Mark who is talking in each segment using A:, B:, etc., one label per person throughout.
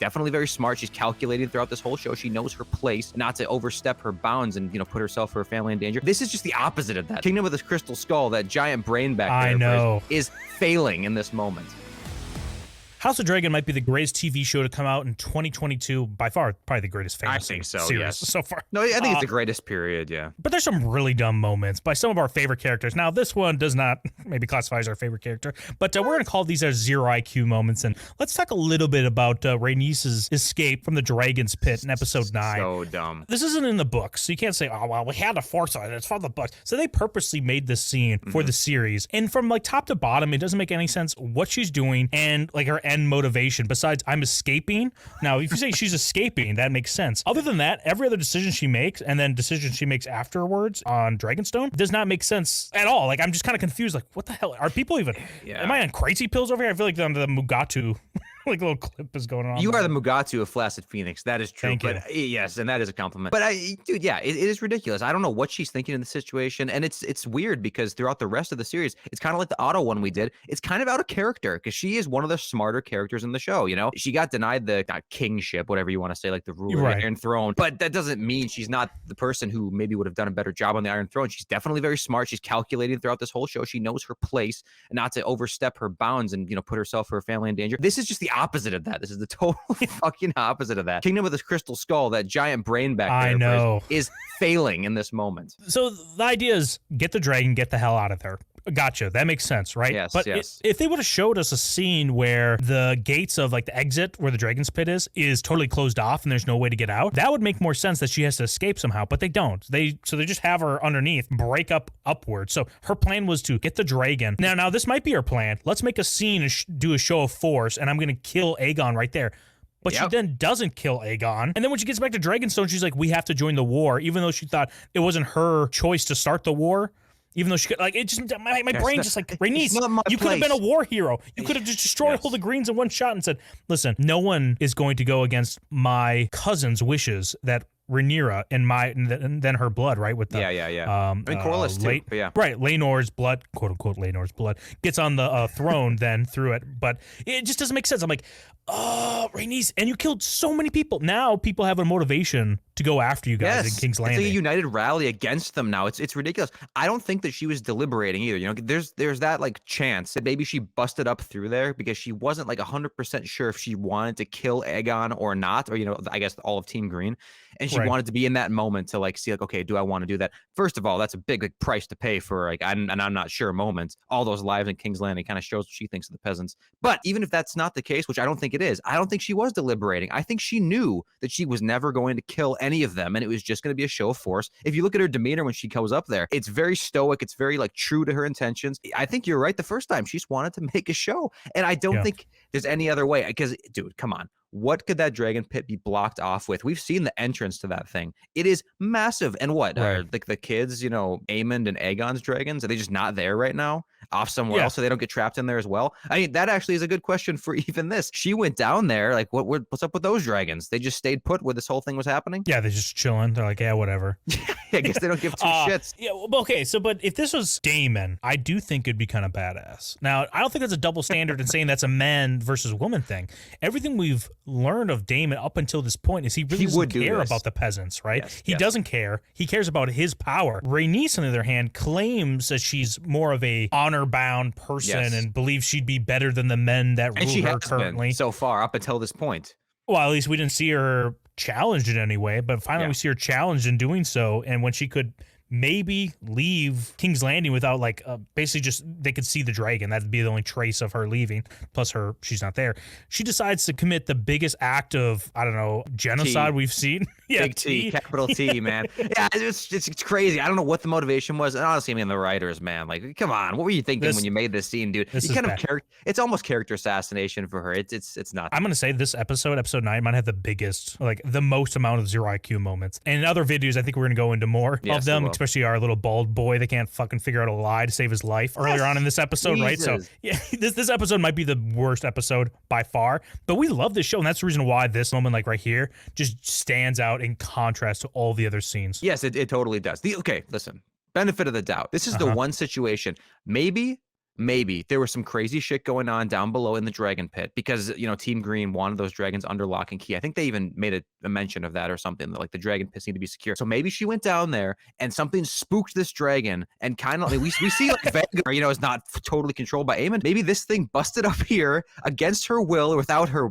A: definitely very smart. She's calculating throughout this whole show. She knows her place, not to overstep her bounds and, put herself or her family in danger. This is just the opposite of that. Kingdom of the Crystal Skull, that giant brain back there,
B: I know,
A: is failing in this moment.
B: House of Dragon might be the greatest TV show to come out in 2022. By far, probably the greatest fantasy series so far.
A: No, I think it's the greatest period, yeah.
B: But there's some really dumb moments by some of our favorite characters. Now, this one does not maybe classify as our favorite character, but we're going to call these our zero IQ moments. And let's talk a little bit about Rhaenys' escape from the Dragon's Pit in episode 9.
A: So dumb.
B: This isn't in the books, so you can't say, oh, well, we had to force it. It's from the books. So they purposely made this scene for the series. And from like top to bottom, it doesn't make any sense what she's doing and like her end motivation besides I'm escaping. Now, if you say she's escaping, that makes sense. Other than that, every other decision she makes and then decisions she makes afterwards on Dragonstone does not make sense at all. Like, I'm just kind of confused. Like, what the hell? Are people even... Yeah. Am I on crazy pills over here? I feel like the Mugatu... like a little clip is going on.
A: You are the Mugatu of Flaccid Phoenix. That is true.
B: Thank you.
A: Yes, and that is a compliment. But dude, yeah, it is ridiculous. I don't know what she's thinking in the situation, and it's weird because throughout the rest of the series, it's kind of like the Otto one we did. It's kind of out of character because she is one of the smarter characters in the show. She got denied the kingship, whatever you want to say, like the ruler of the Iron Throne. But that doesn't mean she's not the person who maybe would have done a better job on the Iron Throne. She's definitely very smart. She's calculating throughout this whole show. She knows her place, and not to overstep her bounds and put herself or her family in danger. This is just the opposite of that. This is the total fucking opposite of that. Kingdom of the Crystal Skull, that giant brain back there, is failing in this moment.
B: So the idea is get the dragon, get the hell out of there. Gotcha. That makes sense, right?
A: Yes,
B: but
A: yes.
B: If they would have showed us a scene where the gates of like the exit where the Dragon's Pit is totally closed off and there's no way to get out, that would make more sense that she has to escape somehow, but they don't. So they just have her underneath, break up upward. So her plan was to get the dragon. Now this might be her plan. Let's make a scene and do a show of force, and I'm going to kill Aegon right there. But she then doesn't kill Aegon. And then when she gets back to Dragonstone, she's like, we have to join the war, even though she thought it wasn't her choice to start the war. Even though she could, like, it just, my brain just like, Rhaenys, you could have been a war hero. You could have just destroyed all the Greens in one shot and said, listen, no one is going to go against my cousin's wishes that Rhaenyra and then her blood, right? With the
A: I mean, Corlys too, but yeah.
B: Right, Laenor's blood, quote unquote Laenor's blood, gets on the throne then through it, but it just doesn't make sense. I'm like, oh, Rhaenys, and you killed so many people. Now people have a motivation to go after you guys in King's Landing.
A: It's like a united rally against them now. It's ridiculous. I don't think that she was deliberating either. There's that like chance that maybe she busted up through there because she wasn't like 100% sure if she wanted to kill Aegon or not, or I guess all of Team Green, and she wanted to be in that moment to like see like, okay, do I want to do that? First of all, that's a big like price to pay for like I'm not sure moment. All those lives in King's Landing kind of shows what she thinks of the peasants. But even if that's not the case, which I don't think it is, I don't think she was deliberating. I think she knew that she was never going to kill any of them, and it was just going to be a show of force. If you look at her demeanor when she goes up there, it's very stoic. It's very like true to her intentions. I think you're right the first time. She just wanted to make a show, and I don't think there's any other way. Because, dude, come on. What could that dragon pit be blocked off with? We've seen the entrance to that thing. It is massive. And what? Like the kids, Aemond and Aegon's dragons, are they just not there right now? Off somewhere else so they don't get trapped in there as well? I mean, that actually is a good question for even this. She went down there. Like, what's up with those dragons? They just stayed put where this whole thing was happening?
B: Yeah, they're just chilling. They're like, yeah, whatever.
A: I guess they don't give two shits.
B: Yeah, well, okay, but if this was Daemon, I do think it'd be kind of badass. Now, I don't think that's a double standard in saying that's a man versus woman thing. Everything we've learned of Daemon up until this point is he really doesn't care about the peasants, right? He doesn't care. He cares about his power. Rhaenys, on the other hand, claims that she's more of a honor-bound person and believes she'd be better than the men that rule her currently.
A: Been so far up until this point.
B: Well, at least we didn't see her challenged in any way, but finally we see her challenged in doing so, and when she could maybe leave King's Landing without like basically just they could see the dragon. That'd be the only trace of her leaving. Plus she's not there. She decides to commit the biggest act of, I don't know, genocide we've seen.
A: Big T, capital T, man. Yeah, it's crazy. I don't know what the motivation was. And honestly, I mean, the writers, man, like, come on, what were you thinking when you made this scene, dude? It's almost character assassination for her. It's not.
B: I'm gonna say this episode 9, might have the biggest, like the most amount of zero IQ moments. And in other videos, I think we're gonna go into more of them. Especially our little bald boy that can't fucking figure out a lie to save his life earlier on in this episode, right? So yeah, this episode might be the worst episode by far, but we love this show, and that's the reason why this moment, like right here, just stands out in contrast to all the other scenes.
A: Yes, it totally does. Okay, listen, benefit of the doubt. This is the one situation. Maybe Maybe there was some crazy shit going on down below in the dragon pit because, Team Green wanted those dragons under lock and key. I think they even made a mention of that or something, that like the dragon pits need to be secure. So maybe she went down there and something spooked this dragon and kind of, we see like Vhagar, is not totally controlled by Aemon. Maybe this thing busted up here against her will or without her,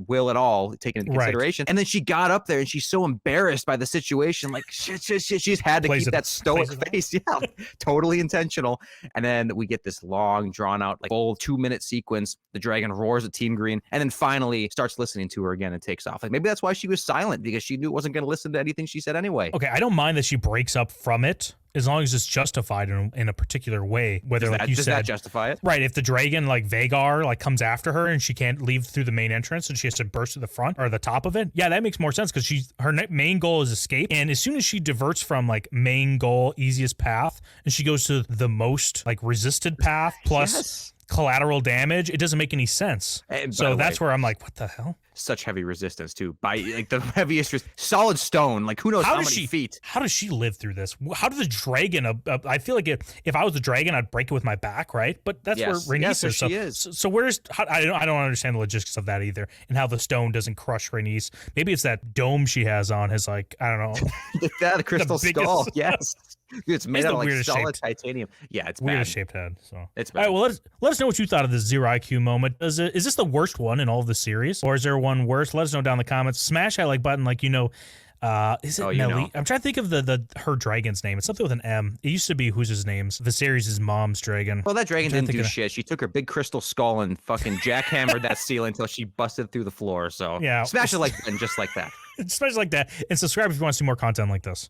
A: will at all taken into consideration. Right. And then she got up there and she's so embarrassed by the situation. Like shit. She's had to keep that stoic face. Yeah, totally intentional. And then we get this long, drawn out, like full 2-minute sequence. The dragon roars at Team Green and then finally starts listening to her again and takes off. Like maybe that's why she was silent, because she knew it wasn't going to listen to anything she said anyway.
B: Okay, I don't mind that she breaks up from it, as long as it's justified in a particular way. Whether, like you said, does
A: that justify it?
B: Right. If the dragon, like Vhagar, like comes after her and she can't leave through the main entrance and she has to burst to the front or the top of it, yeah, that makes more sense, because her main goal is escape. And as soon as she diverts from like main goal, easiest path, and she goes to the most like resisted path plus collateral damage, it doesn't make any sense. So that's where I'm like, what the hell?
A: Such heavy resistance too, by like the heaviest solid stone. Like who knows how many feet?
B: How does she live through this? How does the dragon? I feel like if I was the dragon, I'd break it with my back, right? But that's where Rhaenys is.
A: She is.
B: So where's? I don't understand the logistics of that either, and how the stone doesn't crush Rhaenys. Maybe it's that dome she has on. His like, I don't know.
A: The crystal skull. Yes. Dude, it's made out of like solid titanium. Yeah, it's
B: weirdest shaped head. So
A: it's bad.
B: All right. Well, let us know what you thought of this zero IQ moment. Is this the worst one in all of the series, or is there one worse? Let us know down in the comments. Smash that like button, like is it Nelly? I'm trying to think of her dragon's name. It's something with an M. It used to be who's his name's. The series' mom's dragon.
A: Well, that dragon didn't do shit. She took her big crystal skull and fucking jackhammered that ceiling until she busted through the floor. So yeah, smash it like button just like that.
B: Smash it like that, and subscribe if you want to see more content like this.